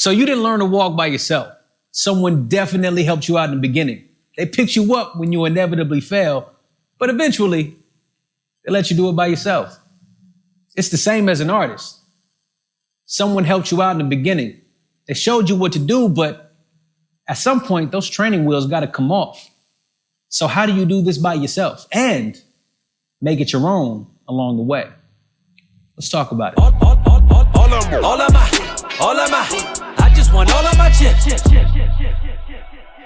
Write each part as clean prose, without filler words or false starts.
So you didn't learn to walk by yourself. Someone definitely helped you out in the beginning. They picked you up when you inevitably fell, but eventually they let you do it by yourself. It's the same as an artist. Someone helped you out in the beginning. They showed you what to do, but at some point, those training wheels got to come off. So how do you do this by yourself and make it your own along the way? Let's talk about it. All of my, I just want all of my chips.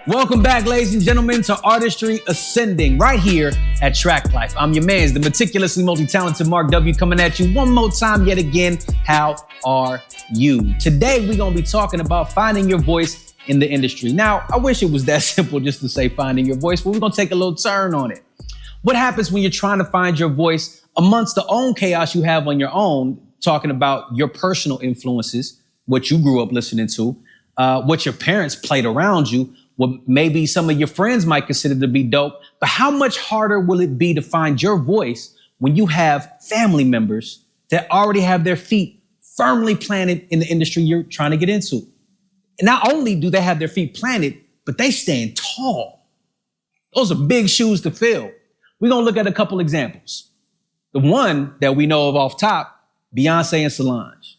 Welcome back, ladies and gentlemen, to Artistry Ascending, right here at Traklife. I'm your man's, the meticulously multi-talented Mark W, coming at you one more time yet again. How are you? Today, we're going to be talking about finding your voice in the industry. Now, I wish it was that simple just to say finding your voice, but we're going to take a little turn on it. What happens when you're trying to find your voice amongst the own chaos you have on your own, talking about your personal influences, what you grew up listening to, what your parents played around you, what maybe some of your friends might consider to be dope, but how much harder will it be to find your voice when you have family members that already have their feet firmly planted in the industry you're trying to get into? And not only do they have their feet planted, but they stand tall. Those are big shoes to fill. We're going to look at a couple examples. The one that we know of off top, Beyoncé and Solange.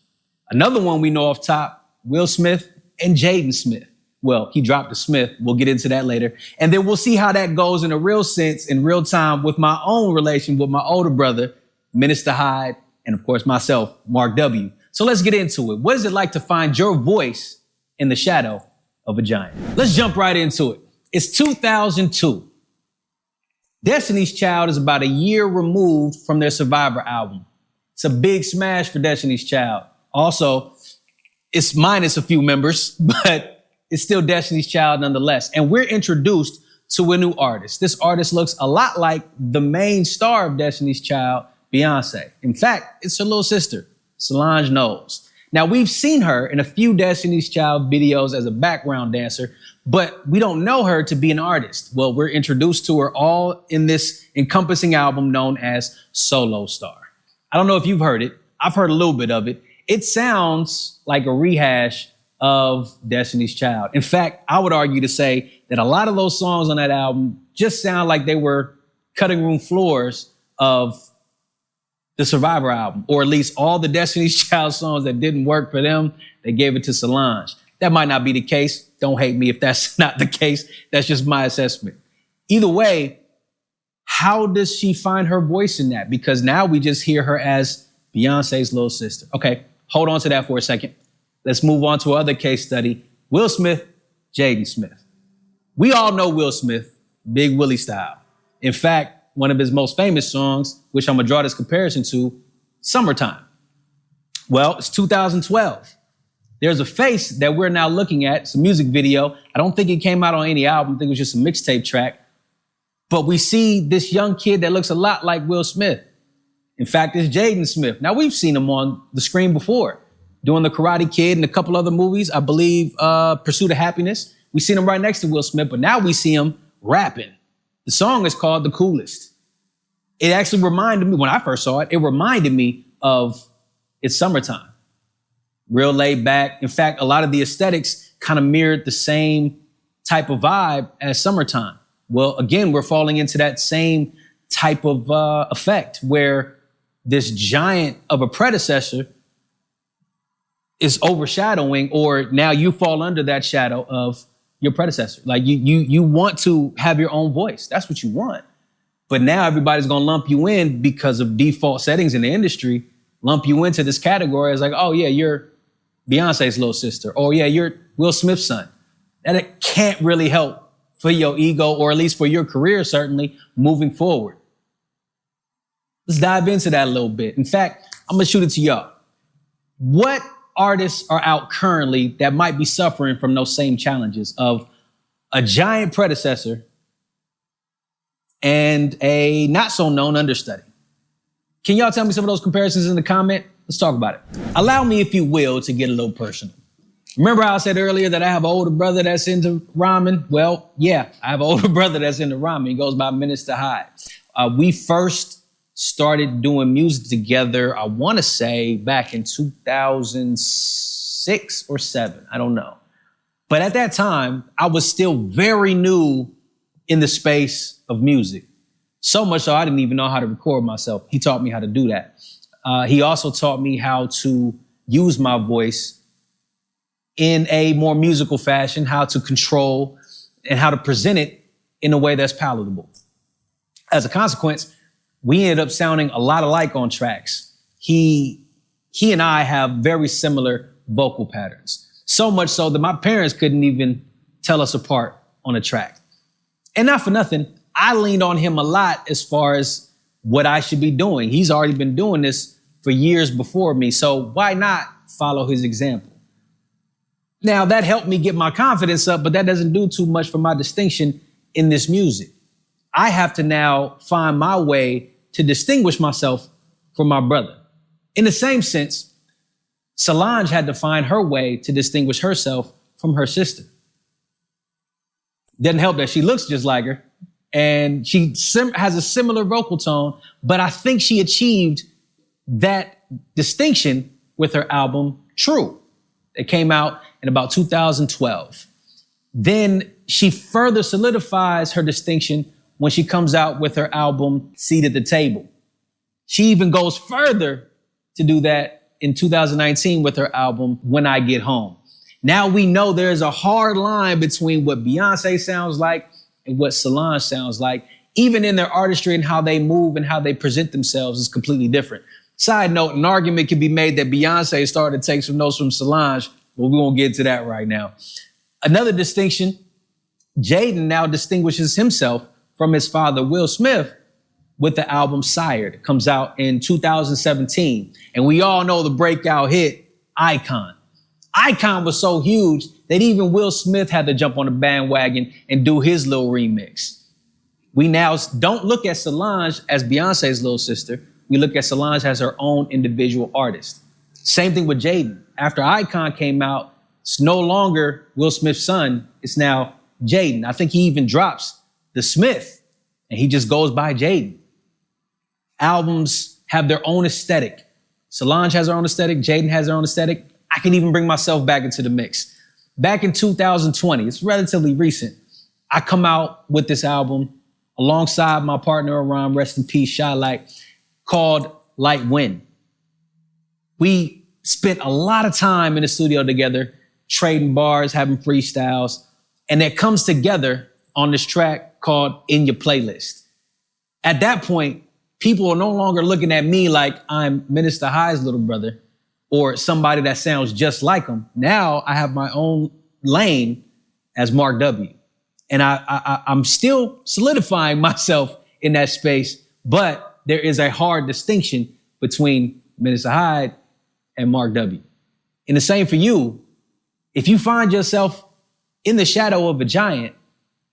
Another one we know off top, Will Smith and Jaden Smith. Well, he dropped the Smith. We'll get into that later. And then we'll see how that goes in a real sense, in real time, with my own relation with my older brother, Minister Hyde, and of course myself, Mark W. So let's get into it. What is it like to find your voice in the shadow of a giant? Let's jump right into it. It's 2002. Destiny's Child is about a year removed from their Survivor album. It's a big smash for Destiny's Child. Also, it's minus a few members, but it's still Destiny's Child nonetheless. And we're introduced to a new artist. This artist looks a lot like the main star of Destiny's Child, Beyoncé. In fact, it's her little sister, Solange Knowles. Now, we've seen her in a few Destiny's Child videos as a background dancer, but we don't know her to be an artist. Well, we're introduced to her all in this encompassing album known as Solo Star. I don't know if you've heard it. I've heard a little bit of it. It sounds like a rehash of Destiny's Child. In fact, I would argue to say that a lot of those songs on that album just sound like they were cutting room floors of the Survivor album, or at least all the Destiny's Child songs that didn't work for them, they gave it to Solange. That might not be the case. Don't hate me if that's not the case. That's just my assessment. Either way, how does she find her voice in that? Because now we just hear her as Beyonce's little sister. Okay, hold on to that for a second. Let's move on to another case study. Will Smith, Jaden Smith. We all know Will Smith, Big Willie style. In fact, one of his most famous songs, which I'm gonna draw this comparison to, Summertime. Well, it's 2012. There's a face that we're now looking at. It's a music video. I don't think it came out on any album. I think it was just a mixtape track. But we see this young kid that looks a lot like Will Smith. In fact, it's Jaden Smith. Now, we've seen him on the screen before, doing The Karate Kid and a couple other movies. I believe Pursuit of Happiness. We've seen him right next to Will Smith, but now we see him rapping. The song is called The Coolest. It actually reminded me, when I first saw it, it reminded me of It's Summertime. Real laid back. In fact, a lot of the aesthetics kind of mirrored the same type of vibe as Summertime. Well, again, we're falling into that same type of effect where this giant of a predecessor is overshadowing, or now you fall under that shadow of your predecessor. Like you want to have your own voice. That's what you want. But now everybody's going to lump you in because of default settings in the industry, lump you into this category as like, oh yeah, you're Beyonce's little sister. Oh yeah, you're Will Smith's son. And it can't really help for your ego, or at least for your career, certainly moving forward. Let's dive into that a little bit. In fact, I'm going to shoot it to y'all. What artists are out currently that might be suffering from those same challenges of a giant predecessor and a not so known understudy? Can y'all tell me some of those comparisons in the comment? Let's talk about it. Allow me, if you will, to get a little personal. Remember how I said earlier that I have an older brother that's into rhyming? Well, yeah, I have an older brother that's into rhyming. He goes by Minister Hyde. We first started doing music together, I want to say back in 2006. 6 or 7, I don't know. But at that time, I was still very new in the space of music. So much so I didn't even know how to record myself. He taught me how to do that. He also taught me how to use my voice in a more musical fashion, how to control and how to present it in a way that's palatable. As a consequence, we ended up sounding a lot alike on tracks. He and I have very similar vocal patterns. So much so that my parents couldn't even tell us apart on a track. And not for nothing, I leaned on him a lot as far as what I should be doing. He's already been doing this for years before me, so why not follow his example? Now, that helped me get my confidence up, but that doesn't do too much for my distinction in this music. I have to now find my way to distinguish myself from my brother. In the same sense, Solange had to find her way to distinguish herself from her sister. Doesn't help that she looks just like her and she has a similar vocal tone, but I think she achieved that distinction with her album True. It came out in about 2012. Then she further solidifies her distinction when she comes out with her album Seat at the Table. She even goes further to do that in 2019 with her album When I Get Home. Now we know there's a hard line between what Beyoncé sounds like and what Solange sounds like. Even in their artistry and how they move and how they present themselves is completely different. Side note, an argument can be made that Beyoncé started to take some notes from Solange, but we won't get to that right now. Another distinction, Jaden now distinguishes himself from his father, Will Smith, with the album Sired. It comes out in 2017. And we all know the breakout hit, Icon. Icon was so huge that even Will Smith had to jump on the bandwagon and do his little remix. We now don't look at Solange as Beyonce's little sister. We look at Solange as her own individual artist. Same thing with Jaden. After Icon came out, it's no longer Will Smith's son. It's now Jaden. I think he even drops the Smith and he just goes by Jaden. Albums have their own aesthetic. Solange has her own aesthetic. Jaden has her own aesthetic. I can even bring myself back into the mix. Back in 2020, it's relatively recent, I come out with this album alongside my partner around, rest in peace, Shy Light, called Light Wind. We spent a lot of time in the studio together, trading bars, having freestyles, and that comes together on this track called In Your Playlist. At that point, people are no longer looking at me like I'm Minister Hyde's little brother or somebody that sounds just like him. Now I have my own lane as Mark W. And I'm still solidifying myself in that space, but there is a hard distinction between Minister Hyde and Mark W. And the same for you. If you find yourself in the shadow of a giant,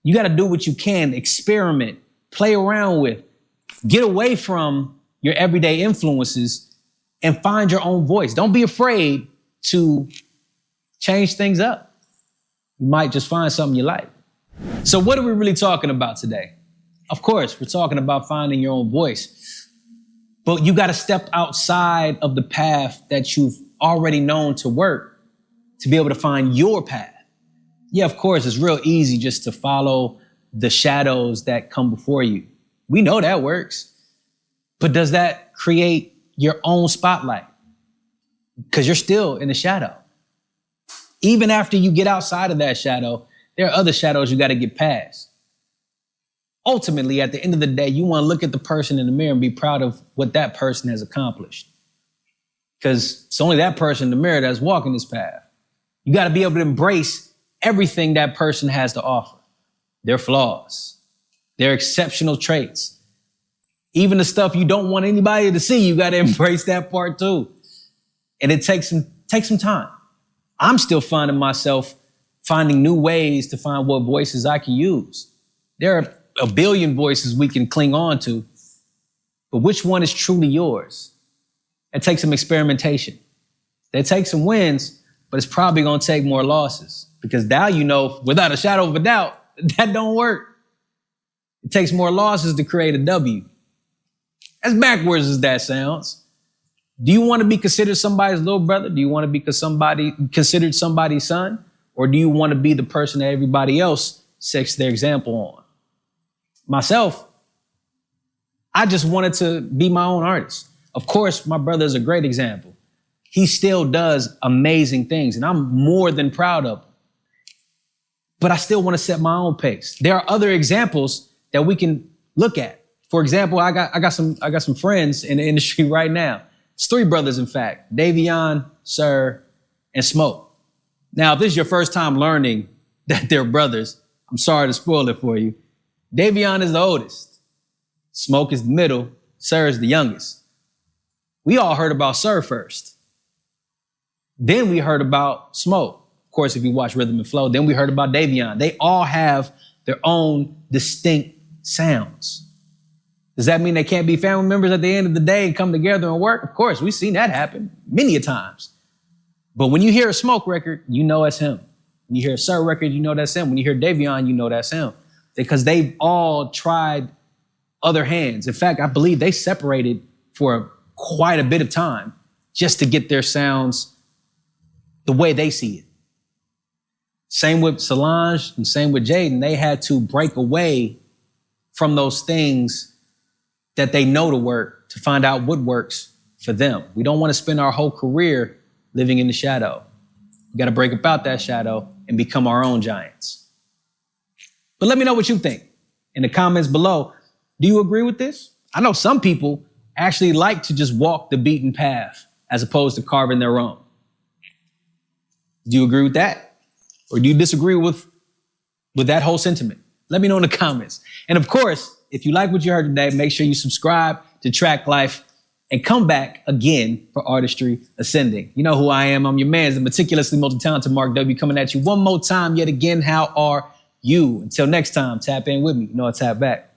you got to do what you can, experiment, play around with, get away from your everyday influences and find your own voice. Don't be afraid to change things up. You might just find something you like. So what are we really talking about today? Of course, we're talking about finding your own voice, but you got to step outside of the path that you've already known to work to be able to find your path. Yeah, of course, it's real easy just to follow the shadows that come before you. We know that works, but does that create your own spotlight? Because you're still in the shadow. Even after you get outside of that shadow, there are other shadows you got to get past. Ultimately, at the end of the day, you want to look at the person in the mirror and be proud of what that person has accomplished. Because it's only that person in the mirror that's walking this path. You got to be able to embrace everything that person has to offer. Their flaws, their exceptional traits. Even the stuff you don't want anybody to see, you got to embrace that part too. And it takes some time. I'm still finding myself finding new ways to find what voices I can use. There are a billion voices we can cling on to, but which one is truly yours? It takes some experimentation. It takes some wins, but it's probably going to take more losses because now you know, without a shadow of a doubt, that don't work. It takes more losses to create a W. As backwards as that sounds. Do you want to be considered somebody's little brother? Do you want to be considered somebody's son? Or do you want to be the person that everybody else sets their example on? Myself, I just wanted to be my own artist. Of course, my brother is a great example. He still does amazing things, and I'm more than proud of him. But I still want to set my own pace. There are other examples that we can look at. For example, I got some friends in the industry right now. It's 3 brothers, in fact: Davion, Sir, and Smoke. Now, if this is your first time learning that they're brothers, I'm sorry to spoil it for you. Davion is the oldest. Smoke is the middle. Sir is the youngest. We all heard about Sir first. Then we heard about Smoke. Of course, if you watch Rhythm and Flow, then we heard about Davion. They all have their own distinct sounds. Does that mean they can't be family members at the end of the day and come together and work? Of course, we've seen that happen many a times. But when you hear a Smoke record, you know it's him. When you hear a Sir record, you know that's him. When you hear Davion, you know that's him. Because they've all tried other hands. In fact, I believe they separated for quite a bit of time just to get their sounds the way they see it. Same with Solange and same with Jaden. They had to break away from those things that they know to work to find out what works for them. We don't want to spend our whole career living in the shadow. We got to break about that shadow and become our own giants. But let me know what you think in the comments below. Do you agree with this? I know some people actually like to just walk the beaten path as opposed to carving their own. Do you agree with that? Or do you disagree with that whole sentiment? Let me know in the comments. And of course, if you like what you heard today, make sure you subscribe to Traklife and come back again for Artistry Ascending. You know who I am. I'm your man, the meticulously multi-talented Mark W, coming at you one more time yet again. How are you? Until next time, tap in with me. You know I tap back.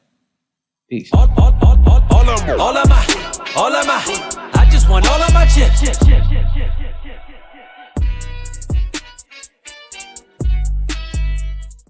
Peace. All of my, I just want all of my chips.